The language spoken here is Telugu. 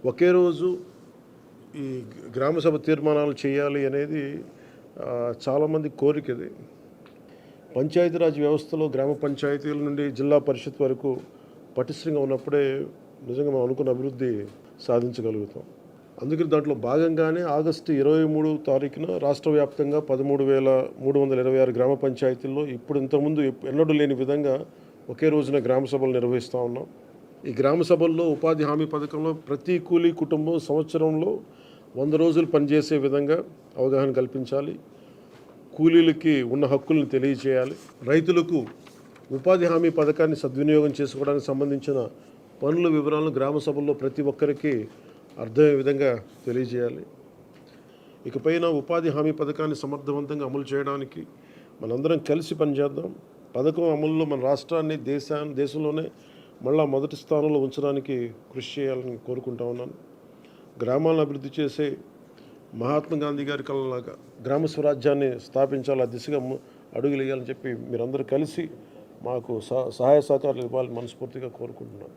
ఒకే రోజు ఈ గ్రామ సభ తీర్మానాలు చేయాలి అనేది చాలామంది కోరికది. పంచాయతీరాజ్ వ్యవస్థలో గ్రామ పంచాయతీల నుండి జిల్లా పరిషత్ వరకు పటిష్టంగా ఉన్నప్పుడే నిజంగా మనం అనుకున్న అభివృద్ధి సాధించగలుగుతాం. అందుకని దాంట్లో భాగంగానే ఆగస్టు 23 తారీఖున రాష్ట్ర వ్యాప్తంగా 13,326 గ్రామ పంచాయతీల్లో ఇప్పుడు ఇంతకుముందు ఎన్నడూ లేని విధంగా ఒకే రోజున గ్రామ సభలు నిర్వహిస్తూ ఉన్నాం. ఈ గ్రామ సభల్లో ఉపాధి హామీ పథకంలో ప్రతి కూలీ కుటుంబం సంవత్సరంలో 100 రోజులు పనిచేసే విధంగా అవగాహన కల్పించాలి. కూలీలకి ఉన్న హక్కులను తెలియజేయాలి. రైతులకు ఉపాధి హామీ పథకాన్ని సద్వినియోగం చేసుకోవడానికి సంబంధించిన పనుల వివరాలను గ్రామ సభల్లో ప్రతి ఒక్కరికి అర్థమయ్యే విధంగా తెలియజేయాలి. ఇకపైన ఉపాధి హామీ పథకాన్ని సమర్థవంతంగా అమలు చేయడానికి మనందరం కలిసి పనిచేద్దాం. పథకం అమలులో మన రాష్ట్రాన్ని దేశంలోనే మళ్ళా మొదటి స్థానంలో ఉంచడానికి కృషి చేయాలని కోరుకుంటా ఉన్నాను. గ్రామాలను అభివృద్ధి చేసే మహాత్మా గాంధీ గారి కళలాగా గ్రామ స్వరాజ్యాన్ని స్థాపించాలి, ఆ దిశగా అడుగులు వేయాలని చెప్పి మీరందరూ కలిసి మాకు సహాయ సహకారాలు ఇవ్వాలని మనస్ఫూర్తిగా కోరుకుంటున్నాను.